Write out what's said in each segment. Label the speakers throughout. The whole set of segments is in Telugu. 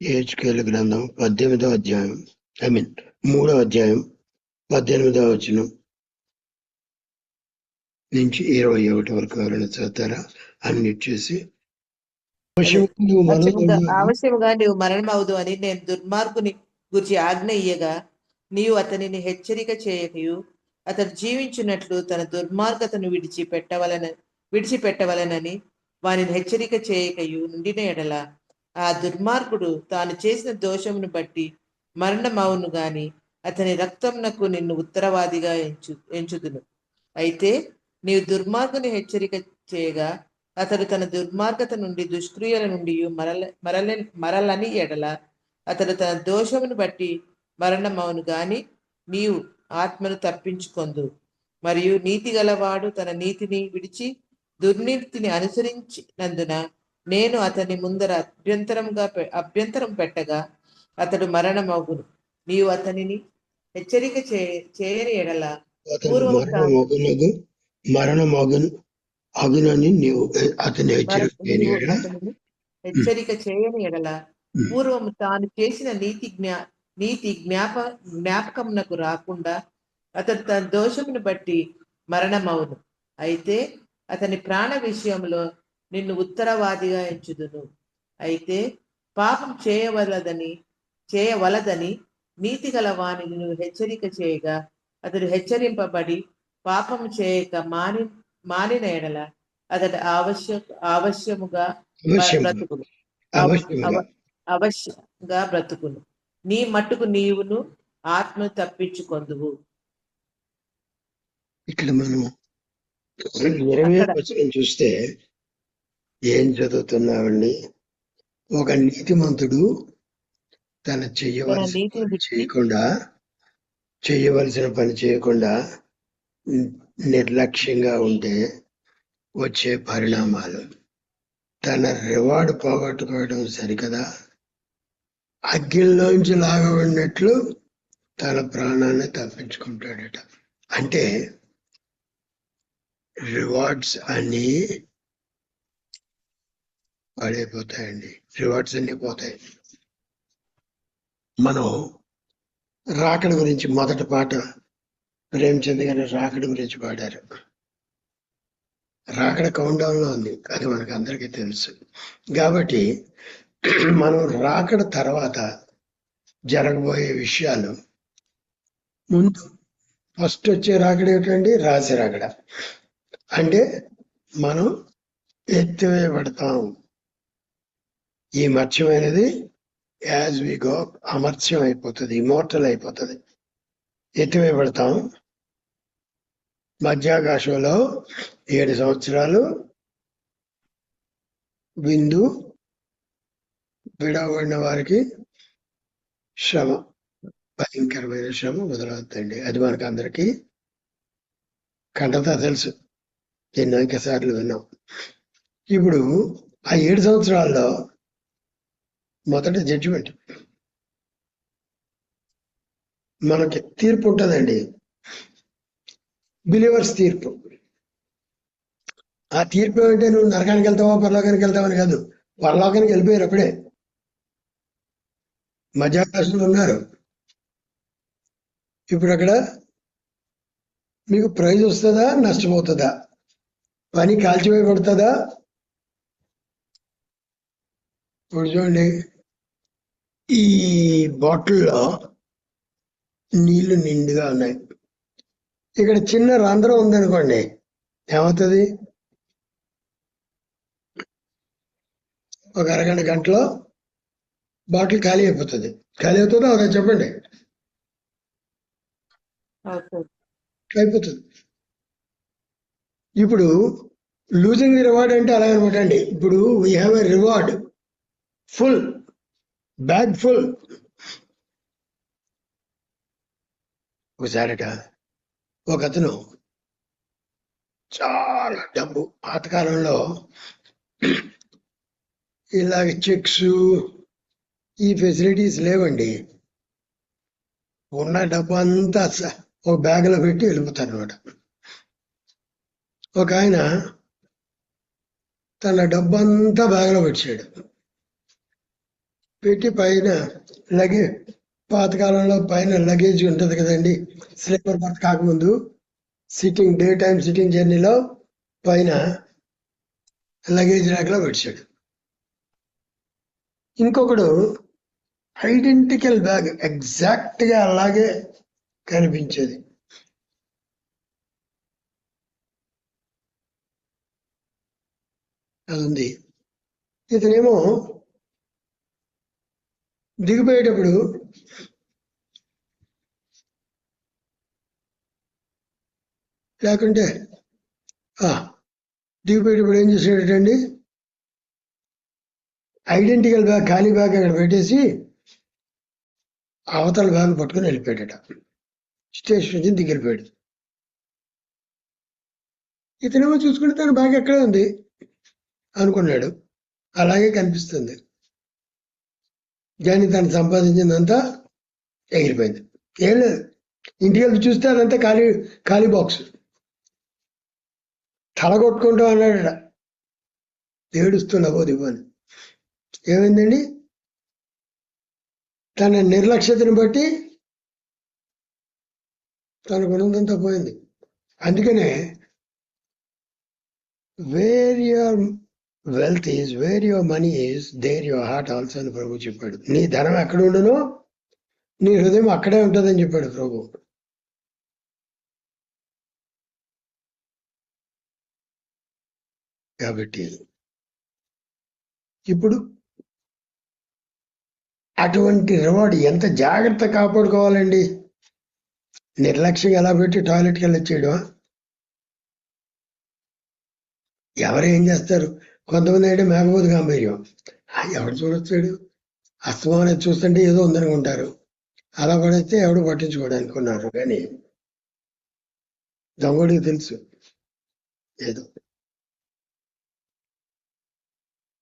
Speaker 1: యెహెజ్కేలు గ్రంథం 18వ అధ్యాయం 3వ అధ్యాయం 18వ వచనం నుంచి 21 వరకు ఎవరైనా చదువుతారా? అన్నిటి చేసి
Speaker 2: అదే ఆవశ్యముగా నీవు మరణమవుదు అని నేను దుర్మార్గుని గురించి ఆజ్ఞ ఇయ్యగా నీవు అతనిని హెచ్చరిక చేయకయు అతడు జీవించినట్లు తన దుర్మార్గతను విడిచిపెట్టవలనని వానిని హెచ్చరిక చేయకయు నుండిన ఎడల ఆ దుర్మార్గుడు తాను చేసిన దోషమును బట్టి మరణమవును గాని అతని రక్తంనకు నిన్ను ఉత్తరవాదిగా ఎంచుదును. అయితే నీవు దుర్మార్గుని హెచ్చరిక చేయగా అతడు తన దుర్మార్గత నుండి దుష్క్రియల నుండి మరలని ఎడల అతడు తన దోషమును బట్టి మరణమవును గాని నీవు ఆత్మను తప్పించుకొందు. మరియు నీతి గలవాడు తన నీతిని విడిచి దుర్నీతిని అనుసరించినందున నేను అతని ముందర అభ్యంతరం పెట్టగా అతడు మరణమగును. నీవు అతనిని హెచ్చరిక చేయని ఎడల
Speaker 1: అగునని నీవు అతని
Speaker 2: హెచ్చరిక చేయని ఎడల పూర్వము తాను చేసిన నీతి జ్ఞాపకమునకు రాకుండా అతడు తన దోషమును బట్టి మరణమవును. అయితే అతని ప్రాణ విషయంలో నిన్ను ఉత్తరవాదిగా ఎంచుదును. అయితే పాపం చేయవలదని నీతి గల వాణిని నువ్వు హెచ్చరిక చేయగా అతడు హెచ్చరింపబడి పాపము చేయక మానిన ఎడల అతడు అవశ్యంగా బ్రతుకును. నీ మట్టుకు నీవును ఆత్మను తప్పించుకొందువు.
Speaker 1: ఇక్కడ మనం 20వ వచనం చూస్తే ఏం చదువుతున్నామండి? ఒక నీతిమంతుడు తన చేయవలసిన పని చేయకుండా నిర్లక్ష్యంగా ఉంటే వచ్చే పరిణామాలు, తన రివార్డు పోగొట్టుకోవడం సరికదా, అగ్గిల్లోంచి లాగబడినట్లు తన ప్రాణాన్ని తప్పించుకుంటాడట. అంటే రివార్డ్స్ అన్నీ పడైపోతాయండి. రివార్డ్స్ అన్నీ పోతాయి. మనం రాకడ గురించి మొదటి పాట ప్రేమచంద్ గారు రాకడ గురించి పాడారు. రాకడ కౌంట్ డౌన్ లో ఉంది, అది మనకు అందరికీ తెలుసు. కాబట్టి మనం రాకడ తర్వాత జరగబోయే విషయాలు, ముందు ఫస్ట్ వచ్చే రాకడ ఏమిటండి? రాసి రాకడ. అంటే మనం ఎత్తివేయబడతాం. ఈ మత్స్యమైనది యాజ్ వి గో అమర్త్యం అయిపోతుంది, ఇమోర్టల్ అయిపోతుంది, ఎత్తివేయబడతాం. మధ్యాకాశంలో 7 సంవత్సరాలు విందు, విడవబడిన వారికి శ్రమ, భయంకరమైన శ్రమ మొదలవుతుందండి. అది మనకు అందరికీ కంటతా తెలుసు, అనేక సార్లు విన్నాం. ఇప్పుడు ఆ 7 సంవత్సరాల్లో మొదటి జడ్జిమెంట్, మనకి తీర్పు ఉంటుందండి, బిలీవర్స్ తీర్పు. ఆ తీర్పు ఏమంటే నువ్వు నరకానికి వెళ్తావా పరలోకానికి వెళ్తావని కాదు. పరలోకానికి వెళ్ళిపోయారు అప్పుడే, మధ్యాకాశంలో ఉన్నారు. ఇప్పుడు అక్కడ మీకు ప్రైజ్ వస్తుందా, నష్టపోతుందా, పని కాల్చివేయబడుతుందా? ఇప్పుడు చూడండి, ఈ బాటిల్లో నీళ్లు నిండుగా ఉన్నాయి. ఇక్కడ చిన్న రంధ్రం ఉందనుకోండి, ఏమవుతుంది? ఒక అరగంట గంటలో బాటిల్ ఖాళీ అయిపోతుంది. ఖాళీ అవుతుందా అవునా చెప్పండి? అయిపోతుంది. ఇప్పుడు లూజింగ్ ది రివార్డ్ అంటే అలాగనమాట అండి. ఇప్పుడు we have a reward full, bag full. ఒకసారట ఒక అతను చాలా డబ్బు, పాతకాలంలో ఇలాగ చెక్స్ ఈ ఫెసిలిటీస్ లేవండి. ఉన్న డబ్బు అంతా ఒక బ్యాగ్ లో పెట్టి వెళ్ళిపోతారు అనమాట. ఒక ఆయన తన డబ్బు అంతా బ్యాగ్ లో పెట్టాడు. పెట్టి పైన లగేజ్, పాతకాలంలో పైన లగేజ్ ఉంటుంది కదండి, స్లీపర్ బర్త్ కాకముందు సిట్టింగ్, డే టైం సిట్టింగ్ జర్నీలో పైన లగేజ్ ర్యాక్లో పెట్టాడు. ఇంకొకడు ఐడెంటికల్ బ్యాగ్, ఎగ్జాక్ట్ గా అలాగే కనిపించేది. అది ఉంది. ఇతనేమో దిగిపోయేటప్పుడు లేకుంటే దిగిపోయేటప్పుడు ఏం చేసాడటండి, ఐడెంటికల్ బ్యాగ్, ఖాళీ బ్యాగ్ అక్కడ పెట్టేసి అవతల బ్యాగ్ పట్టుకుని వెళ్ళిపోయాడట. స్టేషన్ నుంచి దిగిపోయాడు. ఇతనేమో చూసుకుంటే తన బ్యాగ్ ఎక్కడే ఉంది అనుకున్నాడు. అలాగే కనిపిస్తుంది. కానీ తను సంపాదించిందంతా ఎగిరిపోయింది. ఏం లేదు, ఇంటికి వెళ్ళి చూస్తే అదంతా ఖాళీ ఖాళీ బాక్స్. తల కొట్టుకుంటూ అన్నాడట, ఏడుస్తున్నా దివ్వని. ఏమైందండి, తన నిర్లక్ష్యతను బట్టి తనకు ఉన్నదంతా పోయింది. అందుకనే where your wealth is, where your money is, there your heart also అని ప్రభు చెప్పాడు. నీ ధనం ఎక్కడ ఉండునో నీ హృదయం అక్కడే ఉంటుందని చెప్పాడు ప్రభు. కాబట్టి ఇప్పుడు అటువంటి రివార్డ్ ఎంత జాగ్రత్త కాపాడుకోవాలండి. నిర్లక్ష్యం ఎలా పెట్టి టాయిలెట్కి వెళ్ళి వచ్చేయడం. ఎవరు ఏం చేస్తారు, కొంతమంది అంటే మేకపోతు గాంభీర్యం, ఎవడు చూడొచ్చాడు, అస్తమానం చూస్తుంటే ఏదో ఉందనుకుంటారు. అలా పడితే ఎవడు పట్టించుకోవడానికి ఉన్నారు. కానీ దొంగడికి తెలుసు ఏదో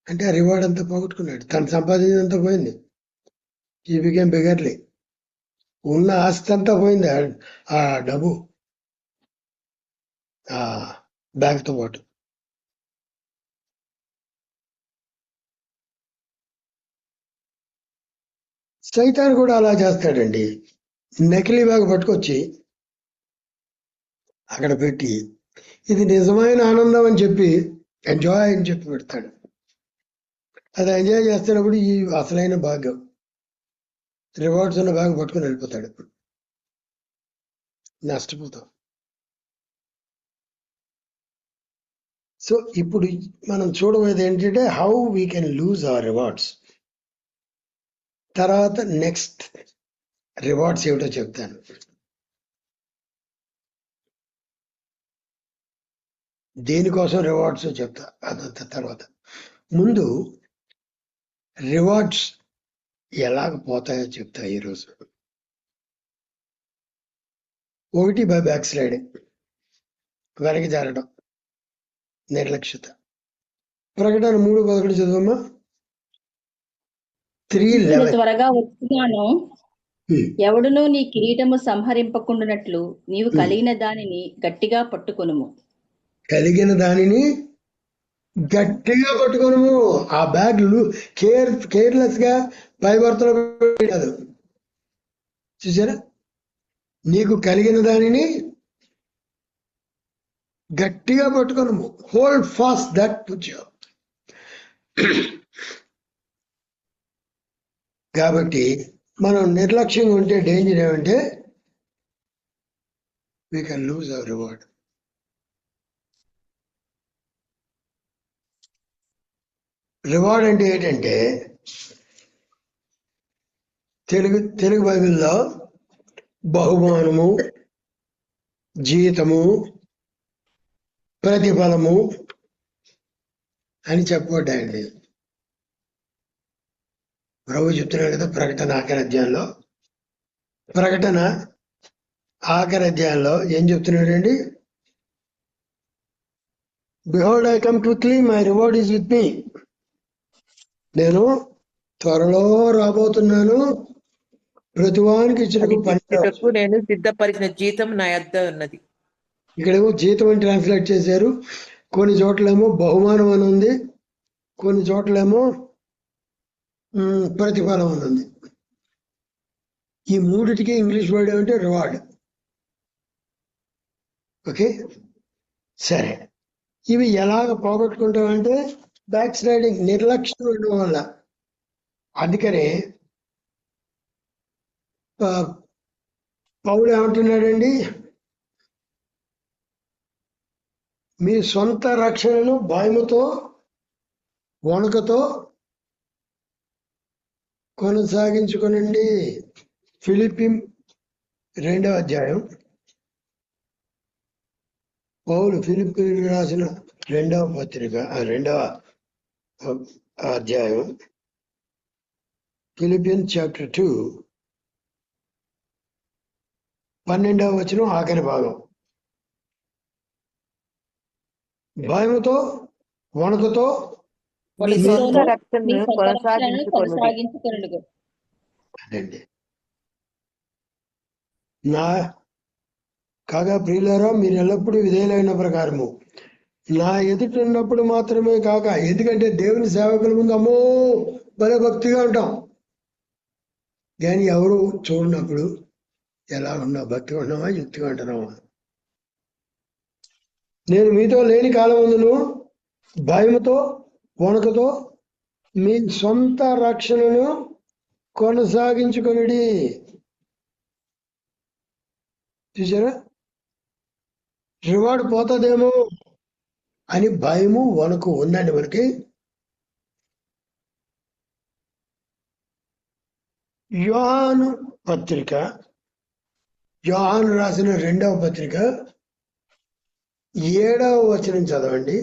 Speaker 1: అంటే ఆ రివార్డ్ అంతా పోగొట్టుకున్నాడు, తను సంపాదించినంత పోయింది. ఈ బికేమ్ బిగర్లీ, ఉన్న ఆస్తి అంతా పోయింది, ఆ డబ్బు ఆ బ్యాగ్తో పాటు. సైతాన్ కూడా అలా చేస్తాడండి. నకిలీ బ్యాగ్ పట్టుకొచ్చి అక్కడ పెట్టి ఇది నిజమైన ఆనందం అని చెప్పి, ఎంజాయ్ అని చెప్పి పెడతాడు. అది ఎంజాయ్ చేస్తున్నప్పుడు ఈ అసలైన భాగ్యం, రివార్డ్స్ ఉన్న బ్యాగ్ పట్టుకుని వెళ్ళిపోతాడు. నష్టపోతాం. సో ఇప్పుడు మనం చూడబోయేది ఏంటంటే how we can lose hour rewards. తర్వాత నెక్స్ట్ రివార్డ్స్ ఏమిటో చెప్తాను. దేనికోసం రివార్డ్స్ చెప్తా అదంతా తర్వాత. ముందు రివార్డ్స్ ఎలాగ పోతాయో చెప్తా ఈరోజు. ఒకటి, బై బ్యాక్ స్లైడింగ్, వెనక్కి జారడం, నిర్లక్ష్యత. ప్రకటన 3:11 చదువమ్మా. 3:11
Speaker 3: త్వరగా వచ్చినాను, ఎవడునూ నీ కిరీటము సంహరింపకుండునట్లు నీవు కలిగిన దానిని గట్టిగా పట్టుకొనుము.
Speaker 1: కలిగిన దానిని గట్టిగా పట్టుకొనుము. ఆ బ్యాగ్ కేర్లెస్ గా పై భర్తలో కాదు, చూసారా, నీకు కలిగిన దానిని గట్టిగా పట్టుకొనుము. Hold fast that put you. కాబట్టి మనం నిర్లక్ష్యంగా ఉంటే డేంజర్ ఏమంటే we can lose our reward. Reward అంటే ఏంటంటే తెలుగు బైబిల్లో బహుమానము, జీతము, ప్రతిఫలము అని చెప్పబడ్డాయండి. ప్రభు చెప్తున్నాడు కదా ప్రకటన ఆఖరి అధ్యాయంలో ఏం చెప్తున్నాడండి, behold I come quickly, my reward is with me. నేను త్వరలో రాబోతున్నాను, ప్రతివానికి ఇచ్చిన
Speaker 2: పని నేను సిద్ధపరిచిన జీతం నా యొద్ద ఉన్నది.
Speaker 1: ఇక్కడేమో జీతం అని ట్రాన్స్లేట్ చేశారు, కొన్ని చోట్లేమో బహుమానం అని ఉంది, కొన్ని చోట్లేమో ప్రతిఫలం ఉంది. ఈ మూడిటికి ఇంగ్లీష్ వర్డ్ ఏమంటే రివార్డ్. ఓకే, సరే. ఇవి ఎలాగ పోగొట్టుకుంటామంటే బ్యాక్ స్లైడింగ్, నిర్లక్ష్యం ఉండడం వల్ల. అందుకనే పౌలు ఏమంటున్నాడండి, మీ సొంత రక్షణను భయముతో వణుకతో కొనసాగించుకునండి. ఫిలిప్పీ 2వ అధ్యాయం, పౌలు ఫిలిప్పీ రాసిన 2వ పత్రిక 2వ అధ్యాయం, ఫిలిపియన్స్ చాప్టర్ 2 12వ వచనం ఆఖరి భాగం. భయముతో వణుకుతో
Speaker 2: మీ సొంత రక్షణను కొనసాగించుకొనుడి.
Speaker 1: అదండి. నా కాగా ప్రియులారా, మీరు ఎల్లప్పుడూ విధేయులైన ప్రకారము నా ఎదుట ఉన్నప్పుడు మాత్రమే కాక, ఎందుకంటే దేవుని సేవకుల ముందు అమ్మో భలే భక్తిగా ఉంటాం, కానీ ఎవరు చూడనప్పుడు ఎలా ఉన్నావు, భక్తిగా ఉన్నామా యుక్తిగా ఉంటున్నామా. నేను మీతో లేని కాలం ముందును భయముతో వణుకుతో మీ సొంత రక్షణను కొనసాగించుకొనిడి. చూసారా, రివార్డ్ పోతుందేమో అని భయము వణుకు ఉందండి మనకి. యోహాను పత్రిక, యోహాను రాసిన 2వ పత్రిక 7వ వచనం చదవండి.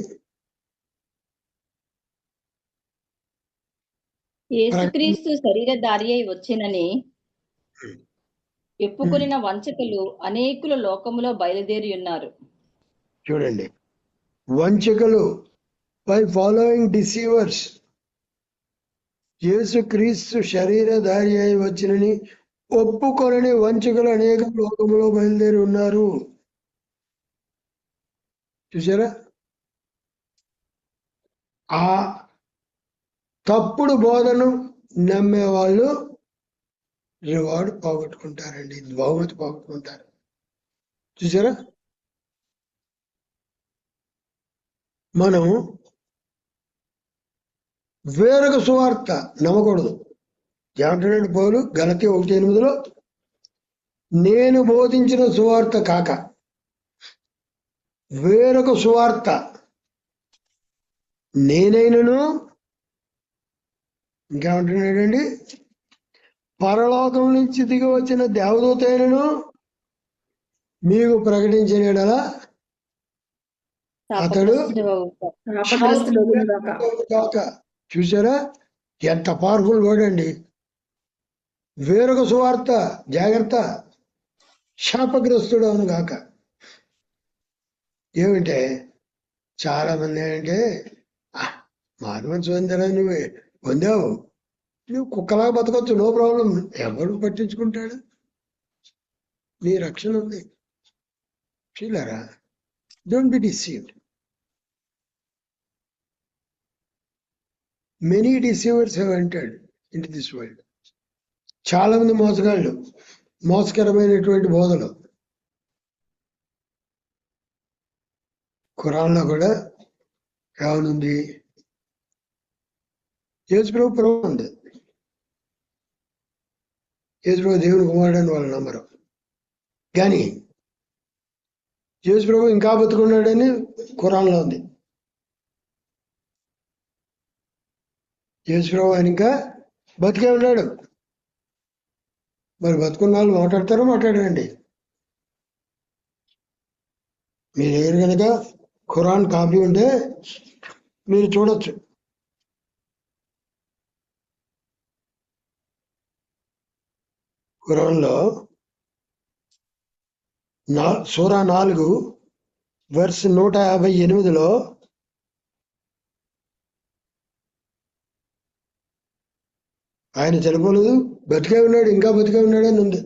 Speaker 3: యేసుక్రీస్తు శరీరధారి అయి వచ్చినని ఎప్పుకొనిన వంచకులు అనేకుల లోకములో బయలుదేరి ఉన్నారు.
Speaker 1: చూడండి, వంచకులు, బై ఫాలోయింగ్ డిసీవర్స్, యేసుక్రీస్తు శరీరధారి అయి వచ్చినని ఒప్పుకొనని వంచకులు అనేక లోకములో బయలుదేరి ఉన్నారు. చూసారా, ఆ తప్పుడు బోధను నమ్మే వాళ్ళు రివార్డ్ పోగొట్టుకుంటారండి, బహుమతి పోగొట్టుకుంటారు. చూసారా, మనం వేరొక సువార్త నమ్మకూడదు. ఏమంటాడు పౌలు గలతీ 1:8, నేను బోధించిన సువార్త కాక వేరొక సువార్త నేనైనను, ఇంకేమంటున్నాడండి, పరలోకం నుంచి దిగి వచ్చిన దేవదూత అయినను మీకు ప్రకటించిన యెడల అతడు కాక. చూసారా, ఎంత పవర్ఫుల్ వర్డ్ అండి. వేరొక సువార్త, జాగ్రత్త, శాపగ్రస్తుడు అవును కాక. ఏమంటే చాలా మంది ఏంటంటే మానవ స్వతంత్రాన్ని నువ్వు పొందావు, నువ్వు కుక్కలాగా బతకొచ్చు, నో ప్రాబ్లం, ఎవరు పట్టించుకుంటాడు, నీ రక్షణ ఉంది. చూడారా, don't be deceived. Many deceivers have entered into this world. చాలా మంది మోసగాళ్ళు, మోసకరమైనటువంటి బోధలు. ఖురాన్లో కూడా ఏమనుంది, యేసుప్రభు ప్రభు ఉంది, యేసుప్రభు దేవుని కుమారుడు అని వాళ్ళు నమ్మరు. కానీ యేసుప్రభు ఇంకా బతుకున్నాడని ఖురాన్లో ఉంది. యేసుప్రభు ఆయన ఇంకా బతికే ఉన్నాడు. మరి బతుకున్న వాళ్ళు మాట్లాడతారో మాట్లాడరండి. మీ దగ్గర కనుక ఖురాన్ కాపీ ఉంటే మీరు చూడొచ్చు. ఖురాన్లో సూరా 4 వర్స్ 158లో ఆయన చనిపోలేదు, బతికే ఉన్నాడు, ఇంకా బతికే ఉన్నాడు అని ఉంది.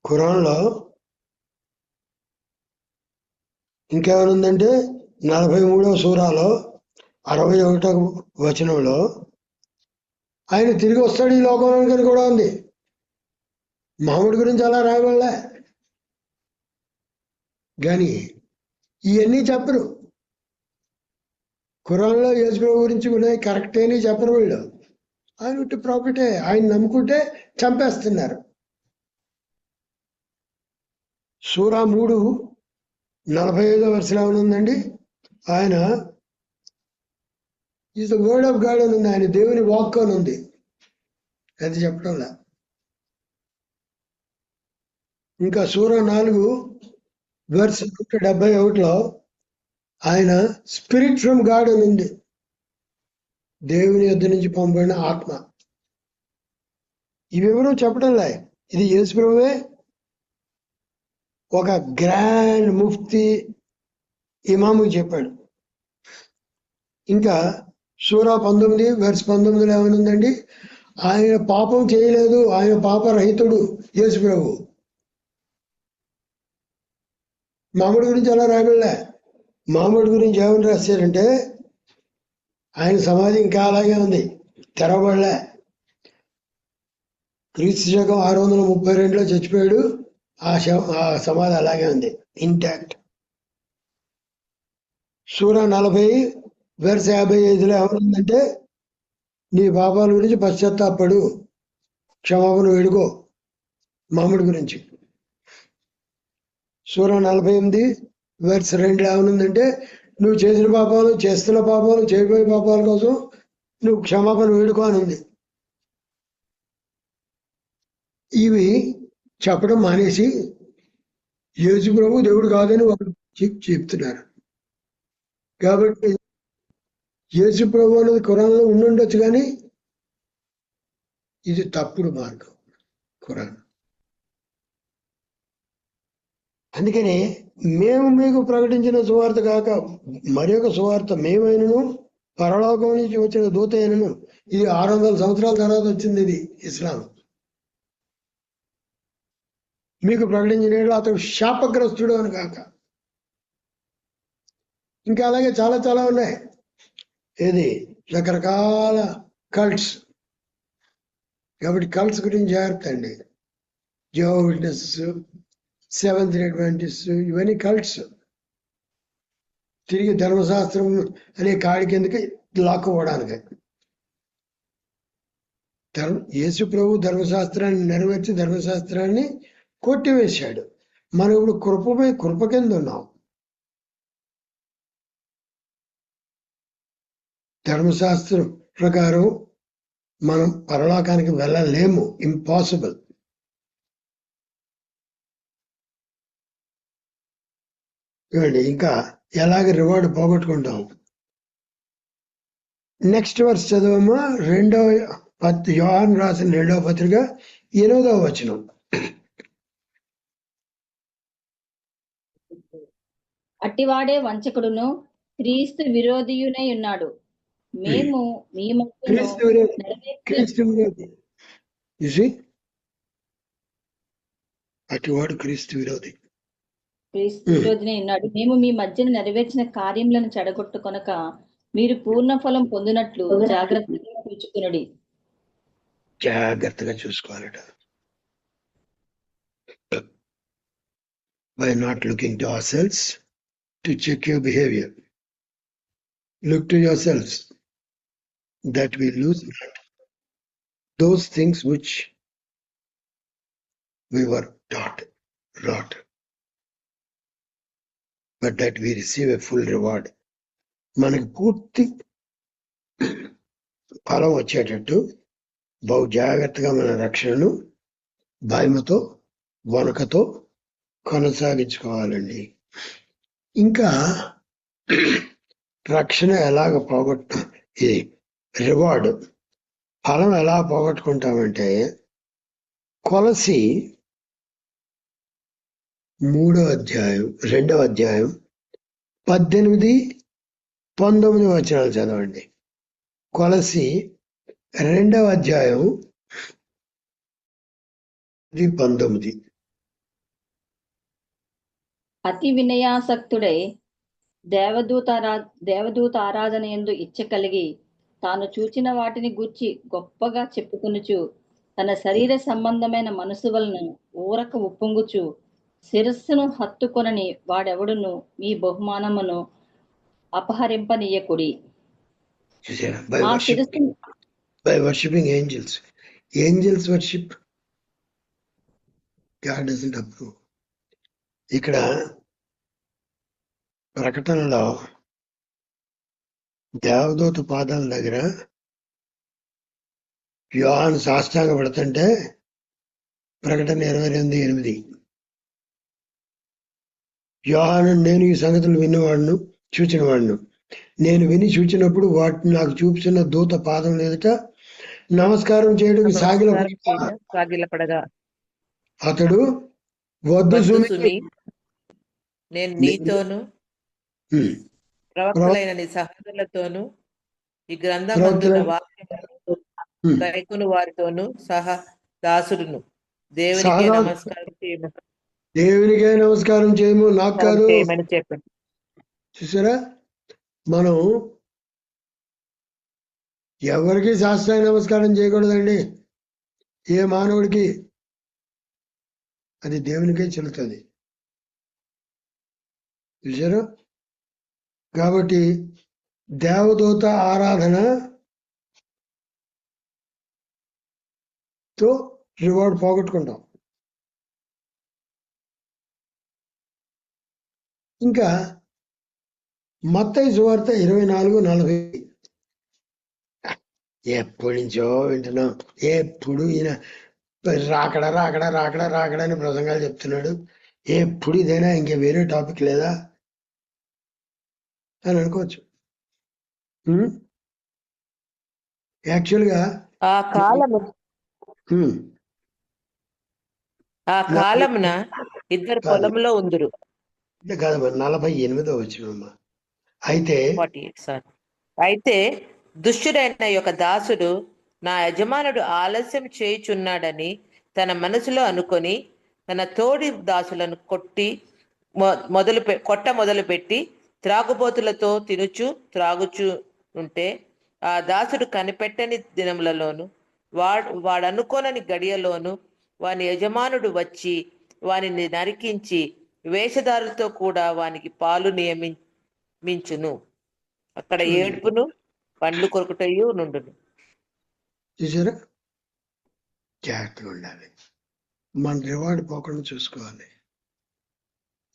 Speaker 1: ఖురాన్లో ఇంకేమనుందంటే 43వ సూరాలో 61వ వచనంలో ఆయన తిరిగి వస్తాడు ఈ లోకంలోకి అని కూడా ఉంది. మామూడు గురించి అలా రాయబడలే. కానీ ఇవన్నీ చెప్పరు. ఖురాన్లో యేసు ప్రభు గురించి ఉన్నాయి, కరెక్టే అని చెప్పరు వీళ్ళు. ఆయన ఉట్టి ప్రాఫిటే. ఆయన నమ్ముకుంటే చంపేస్తున్నారు. సూరా 3:45 వరుసలో ఉందండి. ఆయన is the word of God అని ఉంది. ఆయన దేవుని వాక్ అని ఉంది. అది చెప్పడంలా. ఇంకా సూరా 4:171లో ఆయన స్పిరిట్ ఫ్రమ్ గాడ్ అని ఉంది. దేవుని యొద్ద నుంచి పంపబడిన ఆత్మ. ఇవెవరూ చెప్పడంలే. ఇది యేసు ప్రభువే ఒక గ్రాండ్ ముఫ్తీ ఇమాముకి చెప్పాడు. ఇంకా సూరా 19:19 ఏమనుందండి? ఆయన పాపం చేయలేదు, ఆయన పాపరహితుడు యేసు ప్రభు. మామూడు గురించి అలా రాయబడలే. మామూడు గురించి ఏమని రాశారంటే ఆయన సమాధి ఇంకా అలాగే ఉంది, తెరవబడలే. క్రీస్తు శకం 632లో చచ్చిపోయాడు. ఆ సమాధి అలాగే ఉంది, ఇంటాక్ట్. సూరా 40:55లో ఏమనుందంటే నీ పాపాల గురించి పశ్చాత్తాపడు, క్షమాపణ వేడుకో. మామూడు గురించి. సూరా 48:2 ఏమనుందంటే నువ్వు చేసిన పాపాలు, చేస్తున్న పాపాలు, చేయబోయే పాపాల కోసం నువ్వు క్షమాపణ వేడుకో అని ఉంది. ఇవి చెప్పడం మానేసి యేసు ప్రభు దేవుడు కాదని వాళ్ళు చెప్తున్నారు. కాబట్టి యేసు ప్రభు అనేది ఖురాన్లో ఉండుండొచ్చు, కానీ ఇది తప్పుడు మార్గం ఖురాన్. అందుకని మేము మీకు ప్రకటించిన సువార్త కాక మరి ఒక సువార్త మేమైనను పరలోకం నుంచి వచ్చిన దూత అయినను. ఇది 600 సంవత్సరాల తర్వాత వచ్చింది ఇది ఇస్లాం. మీకు ప్రకటించిన అతడు శాపగ్రస్తుడు అని కాక. ఇంకా అలాగే చాలా చాలా ఉన్నాయి. ఏది రకరకాల కల్ట్స్. కాబట్టి కల్ట్స్ గురించి జాగ్రత్త అండి. Jehovah witnesses, seventh day Adventist, ఇవన్నీ కల్ట్స్. తిరిగి ధర్మశాస్త్రం అనే కాడి కిందకి లాక్కోవడానికి. యేసు ప్రభు ధర్మశాస్త్రాన్ని నెరవేర్చి ధర్మశాస్త్రాన్ని కొట్టివేశాడు. మనం ఇప్పుడు కృపపై కృప కింద ఉన్నాం. ధర్మశాస్త్రం ప్రకారం మనం పరలోకానికి వెళ్ళలేము, ఇంపాసిబుల్. చూడండి ఇంకా ఎలాగ రివార్డు పోగొట్టుకుంటాం. నెక్స్ట్ వర్స్ చదవమ్మా. యోహాను రాసిన 2వ పత్రిక 8వ వచనం.
Speaker 3: అట్టివాడే వంచకుడును క్రీస్తు విరోధియునై ఉన్నాడు. మేము మీ మధ్యలో
Speaker 1: అటివాడు క్రీస్తు విరోధి,
Speaker 3: క్రీస్తు విరోధినై ఉన్నాడు. మేము మీ మధ్యన నెరవేర్చిన కార్యములను చెడగొట్టుకొనక మీరు పూర్ణ ఫలం పొందినట్లు జాగ్రత్తగా చూచుకునడి.
Speaker 1: జాగ్రత్తగా చూసుకోవాలట. By not looking to ourselves to check your behavior. Look to yourselves that we lose not those things which we were taught, but that we receive a full reward. మనకు పూర్తి ఫలం వచ్చేటట్టు బహు జాగ్రత్తగా మన రక్షణను భయముతో వణకతో కొనసాగించుకోవాలండి. ఇంకా రక్షణ ఎలాగ ఇది రివార్డ్ ఫలం ఎలా పోగొట్టుకుంటామంటే కొలసి 2వ అధ్యాయం 18-19 వచనాలు చదవండి. కొలసి 2వ అధ్యాయం 19.
Speaker 3: అతి వినయాసక్తుడై దేవదూత ఆరాధన యందు ఇచ్చ కలిగి తాను చూచిన వాటిని గూర్చి గొప్పగా చెప్పుకొనుచు తన శరీర సంబంధమైన మనసు వలన ఊరక ఉప్పొంగుచు శిరస్సును హత్తుకొనని వాడెవడును మీ బహుమానమును అపహరింపనీయకుడి.
Speaker 1: చూసారా?
Speaker 3: ఆ శిరస్సు
Speaker 1: by worshipping angels. Angels worship, God doesn't approve. ఇక్కడ ప్రకటనలో దేవదూత పాదాల దగ్గర యోహాను సాష్టాంగ పడుతుంటే ప్రకటన 28:8 యోహాను, నేను ఈ సంగతులు విన్నవాడును చూచినవాడును. నేను విని చూచినప్పుడు వాటిని నాకు చూపుచున్న దూత పాదం ఎదుట నమస్కారం చేయడానికి
Speaker 2: సాగిలపడగా
Speaker 1: అతడు వద్దు సుమి,
Speaker 2: నేను నీతోను ప్రవక్తలైన నీ సహోదరులతోను ఈ గ్రంథమందున్న వాక్యమును కైకొను వారితోను సహా దాసుడును దేవునికే నమస్కారం చేయము,
Speaker 1: దేవునికే నమస్కారం చేయము, నాకు కాదు
Speaker 2: చేయమని చెప్పాను.
Speaker 1: చూసారా? మనం ఎవరికి శాస్త్రానికి నమస్కారం చేయకూడదండి. ఏ మానవుడికి, అది దేవునికే చెల్లుతుంది. చూసారా? కాబట్టి దేవదూత ఆరాధనతో రివార్డ్ పోగొట్టుకుంటాం. ఇంకా మత్తయి సువార్త 24:40 ఎప్పటి నుంచో వింటున్నాం. ఎప్పుడు ఈయన రాకడా అని ప్రసంగాలు చెప్తున్నాడు. ఎప్పుడు ఇదైనా ఇంకే వేరే టాపిక్ లేదా అని అనుకోవచ్చు. యాక్చువల్గా
Speaker 2: ఆ కాలమున ఇద్దరు పొలంలో ఉందురు.
Speaker 1: కాదు, 48వ వచనమ్మా.
Speaker 2: అయితే దుష్టుడైన యొక్క దాసుడు నా యజమానుడు ఆలస్యం చేయుచున్నాడని తన మనసులో అనుకొని తన తోడి దాసులను కొట్ట మొదలుపెట్టి త్రాగుబోతులతో తినుచు త్రాగుచు ఉంటే ఆ దాసుడు కనిపెట్టని దినములలోను వాడనుకోనని గడియలోను వాని యజమానుడు వచ్చి వానిని నరికించి వేషధారులతో కూడా వానికి పాలు నియమించును. అక్కడ ఏడుపును పండ్లు కొరుకుటయు నుండును.
Speaker 1: చూసారా? జాగ్రత్తగా ఉండాలి. మన రివార్డ్ పోకుండా చూసుకోవాలి.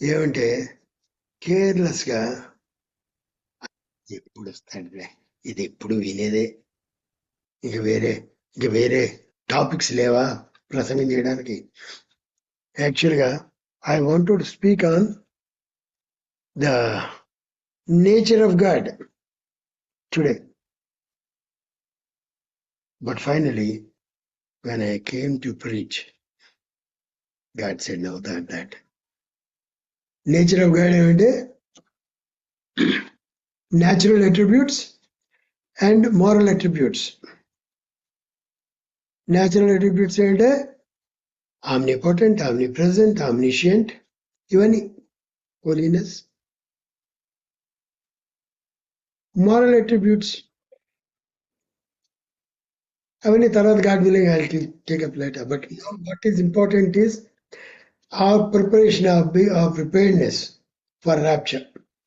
Speaker 1: ఏమంటే కేర్లెస్ గా ఎప్పుడు వస్తాడులే, ఇది ఎప్పుడు వినేదే, ఇంక వేరే టాపిక్స్ లేవా ప్రసంగం చేయడానికి. యాక్చువల్గా I want to speak on the nature of God today. But finally, when I came to preach, God said, no, that. Nature of God ఏమంటే natural attributes and moral attributes. Natural attributes ఏంటంటే omnipotent, omnipresent, omniscient, ఇవన్నీ holiness. Moral attributes అవన్నీ తర్వాత God willing I'll take up later. But what is important is our preparation, our preparedness for rapture.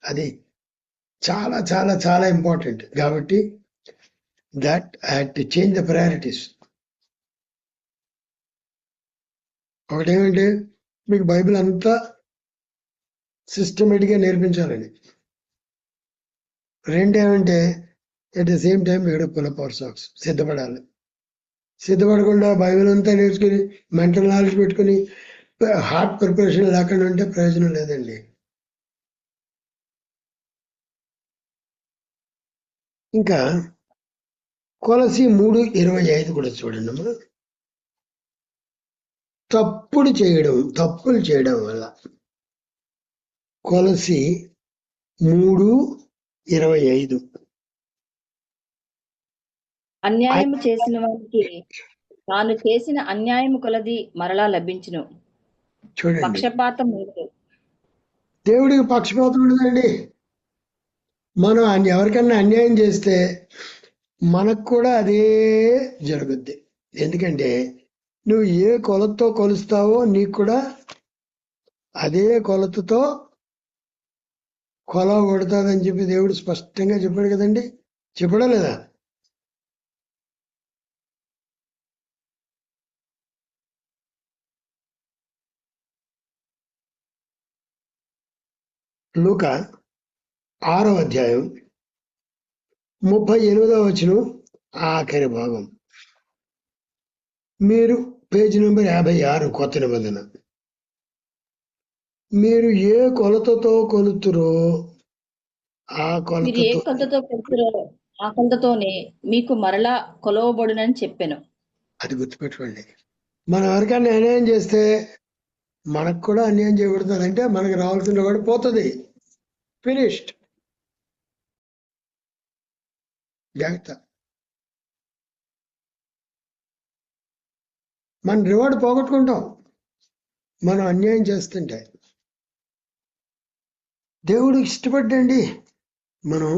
Speaker 1: అది చాలా చాలా చాలా ఇంపార్టెంట్. కాబట్టి that I had to change the priorities. ఒకటేమంటే మీకు బైబిల్ అంతా సిస్టమేటిక్గా నేర్పించాలని. రెండేమంటే ఎట్ ద సేమ్ టైం ఇక్కడ పుల్ అప్ అవర్ సాక్స్, సిద్ధపడాలి. సిద్ధపడకుండా బైబిల్ అంతా నేర్చుకుని మెంటల్ నాలెడ్జ్ పెట్టుకుని హార్ట్ ప్రిపరేషన్ లేకుండా ఉంటే ప్రయోజనం లేదండి. ఇంకా కొలసి 3:25 కూడా చూడండి అమ్మా. తప్పులు చేయడం వల్ల. కొలసి 3:25
Speaker 3: అన్యాయము చేసిన వారికి తాను చేసిన అన్యాయము కొలది మరలా లభించును.
Speaker 1: చూడండి,
Speaker 3: పక్షపాతం ఉండదు.
Speaker 1: దేవుడికి పక్షపాతం ఉండదండి. మనం ఎవరికన్నా అన్యాయం చేస్తే మనకు కూడా అదే జరుగుద్ది. ఎందుకంటే నువ్వు ఏ కొలతతో కొలుస్తావో నీకు కూడా అదే కొలతతో కొల కొడతాదని చెప్పి దేవుడు స్పష్టంగా చెప్పాడు కదండి. చెప్పడం లేదా? లూకా 6వ అధ్యాయం 38వ వచనం ఆఖరి భాగం. మీరు పేజీ నెంబర్ 56 కొత్త నిబంధన. మీరు ఏ కొలతతో కొలుతురో ఆ
Speaker 3: మీరు ఏ
Speaker 1: కొలతతో
Speaker 3: కొలతతో కొలుతురో ఆ కొలతతోనే మీకు మరలా కొలవబడునని చెప్పాను.
Speaker 1: అది గుర్తుపెట్టుకోండి. మనం ఎవరికైనా అన్యాయం చేస్తే మనకు కూడా అన్యాయం చేయబడుతుంది. అంటే మనకు రావాల్సిన కూడా పోతుంది. ఫినిష్డ్. జాగ్రత్త. మన రివార్డ్ పోగొట్టుకుంటాం మనం అన్యాయం చేస్తుంటే. దేవుడు ఇష్టపడ్డండి మనం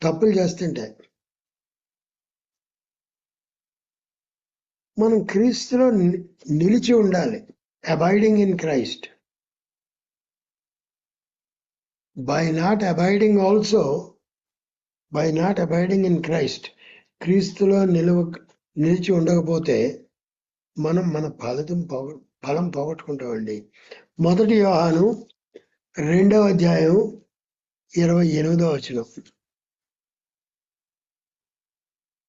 Speaker 1: తప్పులు చేస్తుంటే. మనం క్రీస్తులో నిలిచి ఉండాలి. Abiding in Christ. By not abiding in Christ, క్రీస్తులో నిలిచి ఉండకపోతే మనం మన ఫలం పోగొట్టుకుంటామండి. 1 యోహాను 2వ అధ్యాయం 28వ వచనం.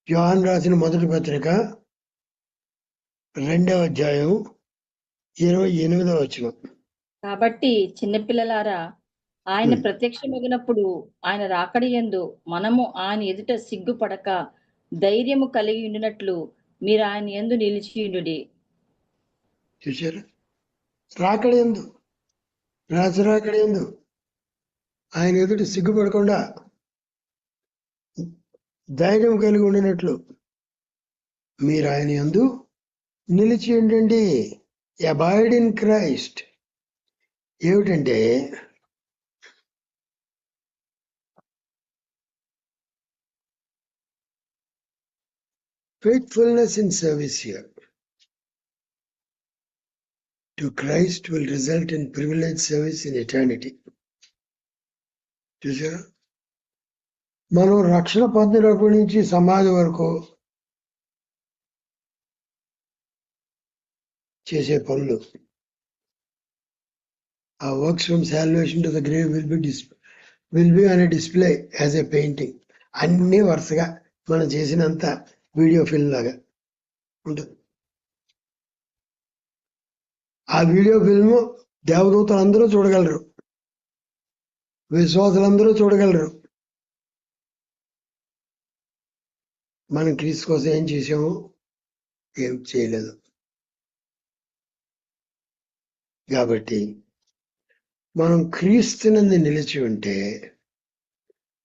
Speaker 1: యోహాను రాసిన మొదటి పత్రిక 2వ అధ్యాయం 28వ వచనం.
Speaker 3: కాబట్టి చిన్నపిల్లలారా, ఆయన ప్రత్యక్షమగినప్పుడు ఆయన రాకడయందు మనము ఆయన ఎదుట సిగ్గుపడక ధైర్యము కలిగి ఉండినట్లు మీరు ఆయన యందు నిలిచియుండుడి.
Speaker 1: చూసారా? రాకడయందు, రాజు రాకడయందు ఆయన ఎదుట సిగ్గుపడకుండా ధైర్యం కలిగి ఉండినట్లు మీరు ఆయన యందు నిలిచి ఉండండి. అబైడ్ ఇన్ క్రైస్ట్ ఏమిటంటే faithfulness in service here to Christ will result in privileged service in eternity. చూసారా? మనం రక్షణ పొందినప్పటి నుంచి సమాజం వరకు చేసే పనులు, ఆ works from salvation to the grave will be on a display as a painting. అన్ని వరుసగా మనం చేసినంత వీడియో ఫిల్మ్ లాగా ఉంటుంది. ఆ వీడియో ఫిల్మ్ దేవదూతలు అందరూ చూడగలరు, విశ్వాసులందరూ చూడగలరు. మనం క్రీస్తు కోసం ఏం చేసాము, ఏం చేయలేదు. కాబట్టి మనం క్రీస్తునందు నిలిచి ఉంటే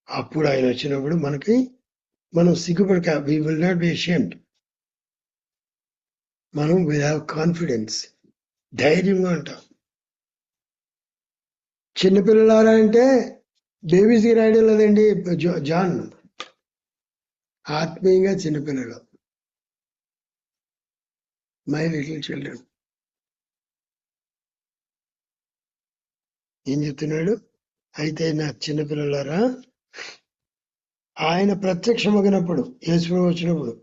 Speaker 1: అప్పుడు ఆయన వచ్చినప్పుడు మనం సిగ్గుపడక, we will not be ashamed. మనం విల్ హ్యావ్ కాన్ఫిడెన్స్, ధైర్యంగా ఉంటాం. చిన్నపిల్లలారా అంటే బేబీస్కి రాయడం లేదండి. జాన్ ఆత్మీయంగా చిన్నపిల్లలు, మై లిటిల్ చిల్డ్రన్. ఏం చెప్తున్నాడు? అయితే నా చిన్నపిల్లలారా, ఆయన ప్రత్యక్షమగినప్పుడు, యేసుప్రభువు వచ్చినప్పుడు,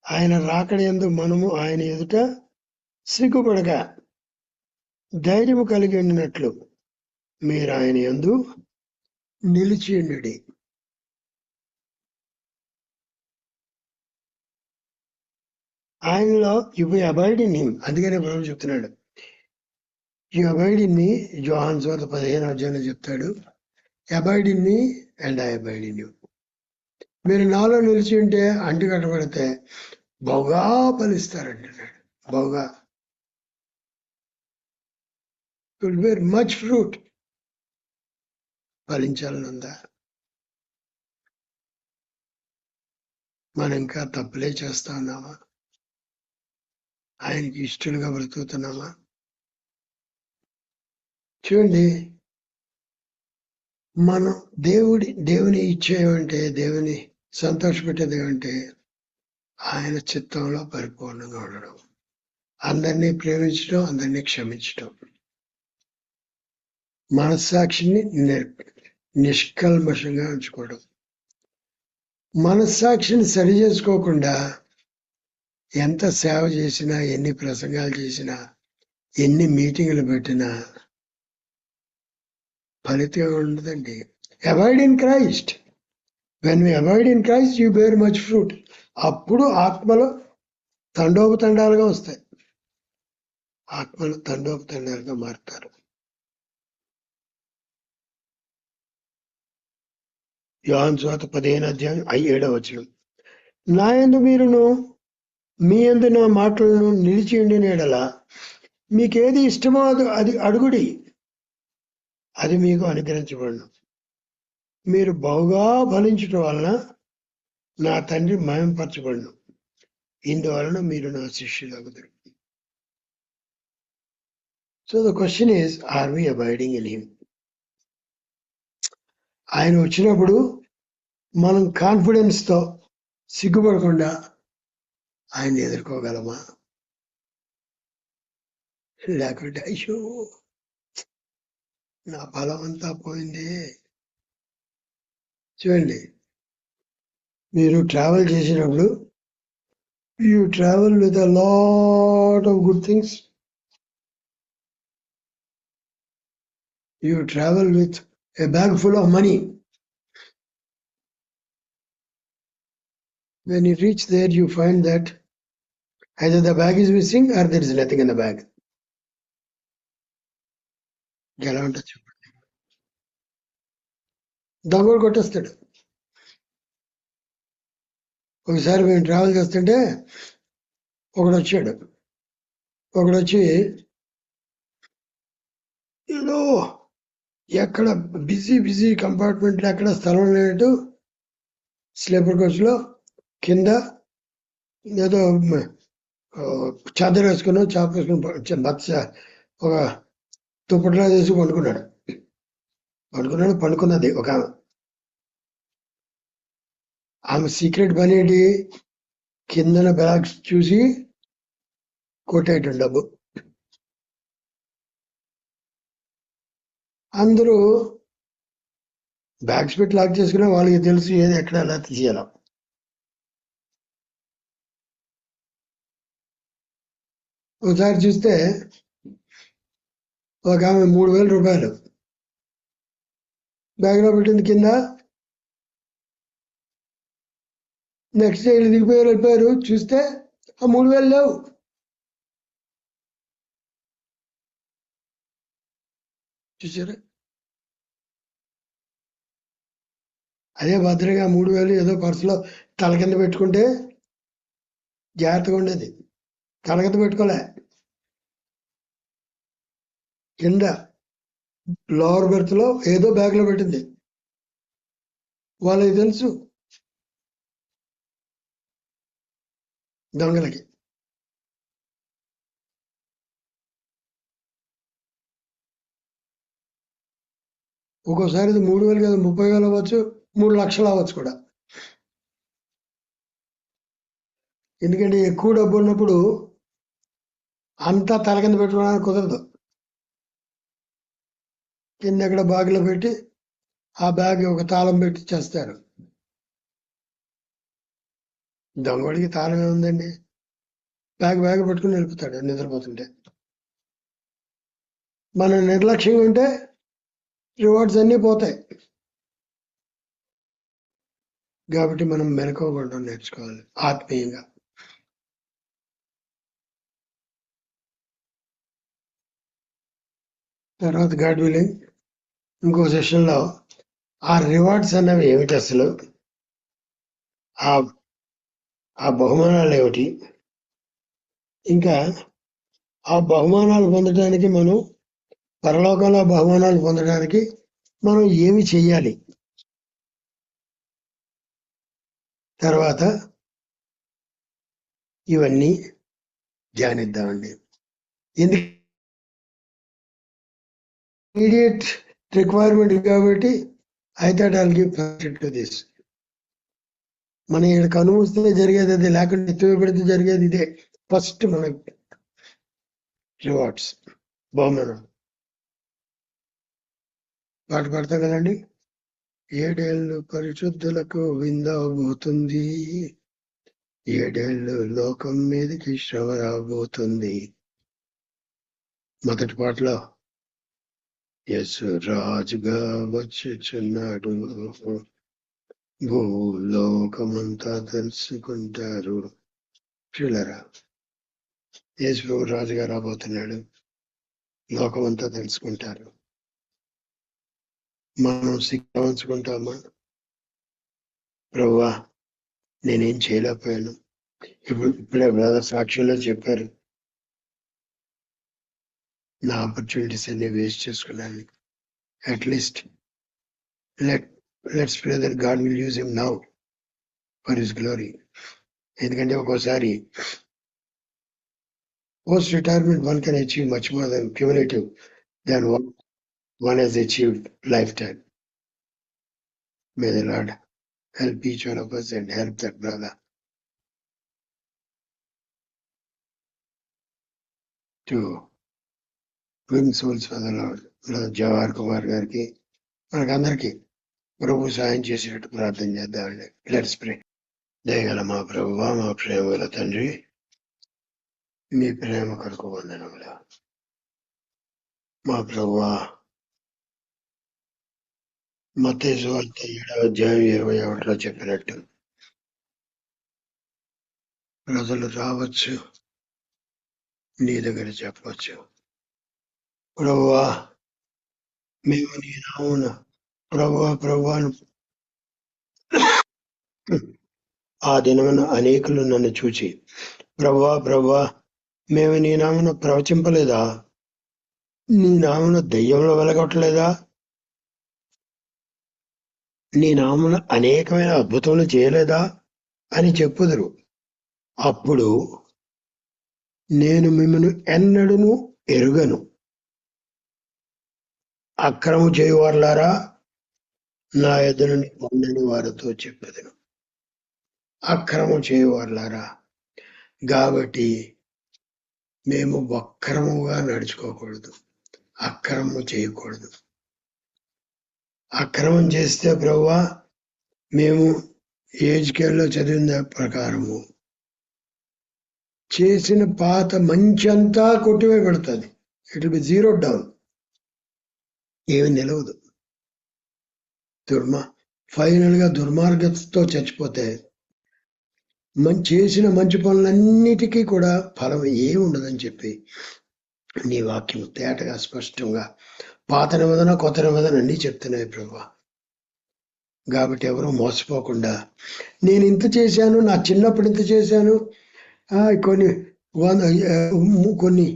Speaker 1: ఆయన రాకడయందు మనము ఆయన ఎదుట సిగ్గుపడక ధైర్యము కలిగి ఉండినట్లు మీరు ఆయన యందు నిలిచి ఉండుడి. ఆయనలో యు అబైడ్ ఇన్ హిమ్. అందుకనే ప్రభు చెప్తున్నాడు, యు అబైడ్ ఇన్ మీ. యోహాను సువార్త 15వ అధ్యాయంలో చెప్తాడు, abide in me and I abide in you. మీరు నాలో నిలిచి ఉంటే, అంటు కట్టబడితే బహుగా ఫలిస్తారంటున్నాడు. బహుగా విల్ బేర్ మచ్ ఫ్రూట్. ఫలించాలని ఉందా? మనం ఇంకా తప్పులే చేస్తా ఉన్నామా? ఆయనకి ఇష్టలుగా బ్రతుకుతున్నామా? చూడండి, మనం దేవుని ఇచ్చేవంటే, దేవుని సంతోషపెట్టేది ఏమంటే ఆయన చిత్తంలో పరిపూర్ణంగా ఉండడం, అందరినీ ప్రేమించడం, అందరినీ క్షమించడం, మనస్సాక్షిని నిష్కల్మషంగా ఉంచుకోవడం. మనస్సాక్షిని సరి చేసుకోకుండా ఎంత సేవ చేసినా, ఎన్ని ప్రసంగాలు చేసినా, ఎన్ని మీటింగులు పెట్టినా ఫలితం ఉండదండి. Avoid in Christ. When we avoid in Christ you bear much fruit. అప్పుడు ఆత్మలో తండోపతండాలుగా వస్తాయి, ఆత్మలు తండోపతండాలుగా మారుతారు. యోహాను సువార్త 15:7 నా యందు మీరును మీ యందు నా మాటలను నిలిచి ఉండిన యెడల మీకేది ఇష్టమో అది అడుగుడి, అది మీకు అనుగ్రహించబడును. మీరు బహుగా ఫలించటం వలన నా తండ్రి మహిమపరచబడును. ఇందువలన మీరు నా శిష్యులగుదురు. So the question is, are we abiding in him? ఆయన వచ్చినప్పుడు మనం కాన్ఫిడెన్స్ తో సిగ్గుపడకుండా ఆయన్ని ఎదుర్కోగలమా? లేకుంటే అయ్యో నా బలం అంతా పోయింది. చూడండి, మీరు ట్రావెల్ చేసినప్పుడు you travel with a lot of good things. You travel with a bag full of money. When you reach there, you find that either the bag is missing or there is nothing in the bag. ఎలా ఉంటుంది చెప్పండి? దొంగలు కొట్టేస్తాడు. ఒకసారి మేము ట్రావెల్ చేస్తుంటే ఒకడొచ్చి ఏదో ఎక్కడ బిజీ కంపార్ట్మెంట్లో ఎక్కడ స్థలం లేనట్టు స్లీపర్ కోచ్లో కింద ఏదో చాదర వేసుకుని చాప వేసుకుని ఒక దుప్పట్లో వేసి పండుకున్నది ఒక ఆమె సీక్రెట్ పని ఏంటి? కిందన బ్యాగ్స్ చూసి కొట్టేయటం డబ్బు. అందరూ బ్యాగ్స్ పెట్టి లాక్ చేసుకునే వాళ్ళకి తెలుసు ఏది ఎక్కడ ఎలా తీయాలో. ఒకసారి చూస్తే ఒక ఆమె 3,000 రూపాయలు బ్యాగ్లో పెట్టింది కింద. నెక్స్ట్ డే వెళ్ళిపోయారు. చూస్తే ఆ 3,000 లేవు. చూసారా? అదే భద్రంగా 3,000 ఏదో పర్సులో తల కింద పెట్టుకుంటే జాగ్రత్తగా ఉండేది. తల కింద పెట్టుకోలే, కింద లోవర్ బెర్త్ లో ఏదో బ్యాగ్ లో పెట్టింది. వాళ్ళకి తెలుసు, దొంగలకి. ఒక్కోసారి ఇది 3,000 కదా 30,000 అవ్వచ్చు, 3 లక్షలు అవ్వచ్చు కూడా. ఎందుకంటే ఎక్కువ డబ్బు ఉన్నప్పుడు అంతా తల కింద పెట్టుకోవడానికి కుదరదు. కింద ఎక్కడ బ్యాగ్లో పెట్టి ఆ బ్యాగ్ ఒక తాళం పెట్టి చేస్తారు. దొంగడికి తాళం ఏముందండి? బ్యాగ్ పట్టుకుని వెళ్ళిపోతాడు నిద్రపోతుంటే. మన నిర్లక్ష్యంగా ఉంటే రివార్డ్స్ అన్నీ పోతాయి. కాబట్టి మనం మెలకువగా నేర్చుకోవాలి ఆత్మీయంగా. తర్వాత గాడ్ విల్లింగ్ ఇంకో సెషన్లో ఆ రివార్డ్స్ అన్నవి ఏమిటి, అసలు ఆ బహుమానాలు ఏమిటి, ఇంకా ఆ బహుమానాలు పొందడానికి మనం పరలోకంలో బహుమానాలు పొందడానికి మనం ఏమి చెయ్యాలి, తర్వాత ఇవన్నీ ధ్యానిద్దామండి. ఎందుకు ఇమీడియట్ రిక్వైర్మెంట్ కాబట్టి I thought I'll give to this. మన ఇక్కడ కనుమూస్తే జరిగేది అది, లేకుండా ఎత్తువ పెడితే జరిగేది ఇదే. ఫస్ట్ మనకి రివార్డ్స్, బహుమానం. పాట పాడతాం కదండి. 7 ఏళ్ళు పరిశుద్ధులకు విందవబోతుంది, 7 ఏళ్ళు లోకం మీదకి శ్రమ రాబోతుంది. మొదటి పాటలో యేసు రాజుగా వచ్చుచున్నాడు, భూలోకమంతా తెలుసుకుంటారు. ప్రియులారా, యేసు ప్రభు రాజుగా రాబోతున్నాడు, లోకమంతా తెలుసుకుంటారు. మనం సిగ్గుంచుకుంటామా? ప్రభువా నేనేం చేయలేకపోయాను. ఇప్పుడే బ్రదర్ సాక్ష్యంలో చెప్పారు, నా ఆపర్చునిటీస్ అన్ని వేస్ట్ చేసుకున్నాను. At least let's pray that God will use him now for his glory. ఎందుకంటే ఒక్కోసారి post retirement one can achieve much more than cumulative than one has achieved lifetime. May the Lord help each one of us and help that brother to win souls for the Lord. Brother Jawahar Kumar గారికి మనకందరికి ప్రభు సాయం చేసేటట్టు ప్రార్థన చేద్దామండి. Let's pray. దయగల మా ప్రభువా, మా ప్రేమ గల తండ్రి, మీ ప్రేమ కొరకు వందనములు. మా ప్రభువా, మత్తయి సువార్త 7వ అధ్యాయం 21లో చెప్పినట్టు ప్రజలు రావచ్చు, నీ దగ్గర చెప్పవచ్చు. ప్రభువా మేము నీ నామమున ప్రభువాను ఆ దినమున అనేకులు నన్ను చూచి ప్రభువా మేము నీ నామమున ప్రవచింపలేదా, నీ నామమున దెయ్యంలో వెలగొట్టలేదా, నీ నామమున అనేకమైన అద్భుతములు చేయలేదా అని చెప్పుదురు. అప్పుడు నేను మిమ్మల్ని ఎన్నడూను ఎరుగను, అక్రము చేయువారులారా నా యొద్ద నుండి పొందని వారితో చెప్పెదను. అక్రమం చేయువారులారా, కాబట్టి మేము వక్రముగా నడుచుకోకూడదు, అక్రమం చేయకూడదు. అక్రమం చేస్తే ప్రభువా మేము ఏజ్కేల్లో చదివిన ప్రకారము చేసిన పాత మంచి అంతా కొట్టివేయబడుతుంది. It will be zero down, ఏమి నిలవదు. ఫైనల్ గా దుర్మార్గతతో చచ్చిపోతే చేసిన మంచి పనులన్నిటికీ కూడా ఫలం ఏమి ఉండదని చెప్పి నీ వాక్యం తేటగా స్పష్టంగా పాత నిబంధన కొత్త నిబంధన అన్నీ చెప్తున్నాయి ప్రభువా. కాబట్టి ఎవరు మోసపోకుండా, నేను ఇంత చేశాను, నా చిన్నప్పుడు ఇంత చేశాను, కొన్ని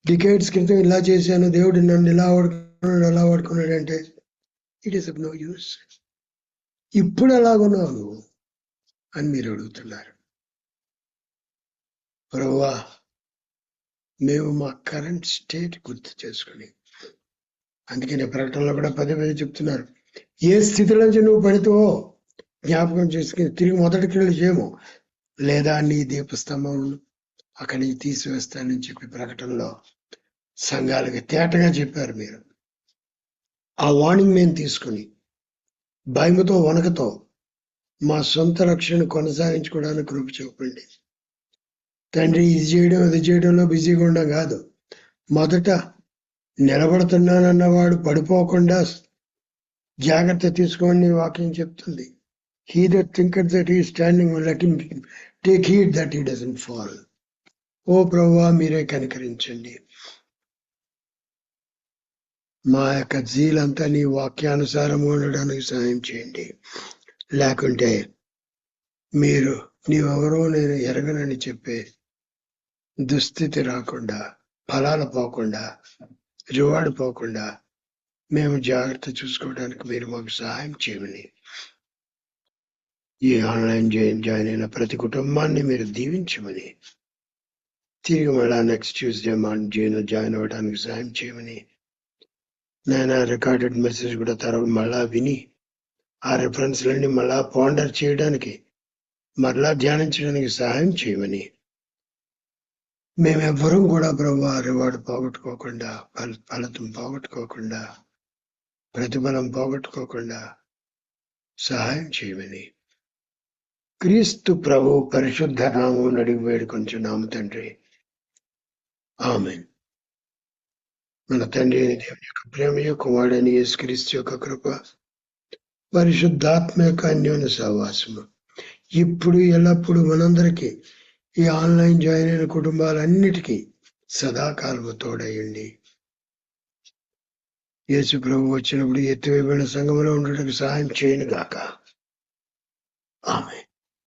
Speaker 1: డికేడ్స్ క్రితం ఇలా చేశాను, దేవుడు నన్ను ఇలా వాడుకున్నాడు అలా వాడుకున్నాడు అంటే it is of no use. ఇప్పుడు ఎలాగున్నావు నువ్వు అని మీరు అడుగుతున్నారు. ప్రభువా మేము మా కరెంట్ స్టేట్ గుర్తు చేసుకుని, అందుకనే ప్రకటనలో కూడా పదే చెప్తున్నారు, ఏ స్థితిలో నుంచి నువ్వు పడితావో జ్ఞాపకం చేసుకుని తిరిగి మొదటికి వెళ్ళి చేయము, లేదా నీ దీపస్తంభం అక్కడి నుంచి తీసివేస్తానని చెప్పి ప్రకటనలో సంఘాలకి తేటగా చెప్పారు. మీరు ఆ వార్నింగ్ మేము తీసుకుని భయముతో వణకతో మా సొంత రక్షణ కొనసాగించుకోవడానికి కృప చూపండి తండ్రి. ఇది చేయడం అది చేయడంలో బిజీగా ఉండడం కాదు, మొదట నిలబడుతున్నానన్నవాడు పడిపోకుండా జాగ్రత్త తీసుకోండి వాక్యం చెప్తుంది. He that thinketh that he is standing, let him take heed that he doesn't fall. ఓ ప్రభువా మీరే కనికరించండి. మా యొక్క జీలంతా నీ వాక్యానుసారం ఉండడానికి సహాయం చేయండి. లేకుంటే మీరు నీవెవరో నేను ఎరగనని చెప్పే దుస్థితి రాకుండా, ఫలాలు పోకుండా, రివార్డు పోకుండా మేము జాగ్రత్త చూసుకోవడానికి మీరు మాకు సహాయం చేయమని, ఈ ఆన్లైన్ జాయిన్ అయిన ప్రతి కుటుంబాన్ని మీరు దీవించమని, తిరిగి మళ్ళా నెక్స్ట్ ట్యూస్డే జాయిన్ అవ్వడానికి సహాయం చేయమని, నేను రికార్డెడ్ మెసేజ్ కూడా మళ్ళా విని ఆ రెఫరెన్స్లన్నీ మళ్ళా పాండర్ చేయడానికి, మరలా ధ్యానించడానికి సహాయం చేయమని, మేమెవ్వరూ కూడా ప్రభు రివార్డు పోగొట్టుకోకుండా, ఫలితం పోగొట్టుకోకుండా, ప్రతిఫలం పోగొట్టుకోకుండా సహాయం చేయమని క్రీస్తు ప్రభు పరిశుద్ధ నామం అడిగి వేడుకొంచున్నాము తండ్రి. ఆమేన్. మన తండ్రి అయిన దేవుని యొక్క ప్రేమయు, కుమారుడైన యేసుక్రీస్తు యొక్క కృప, పరిశుద్ధాత్మ యొక్క అన్యోన్య సహవాసము ఇప్పుడు ఎల్లప్పుడూ మనందరికీ, ఈ ఆన్లైన్ జాయిన్ అయిన కుటుంబాలన్నిటికీ సదాకాలము తోడయ్యండి. యేసు ప్రభు వచ్చినప్పుడు ఎత్తివేయబడిన సంఘములో ఉండడానికి సహాయం చేయను గాక. ఆమేన్.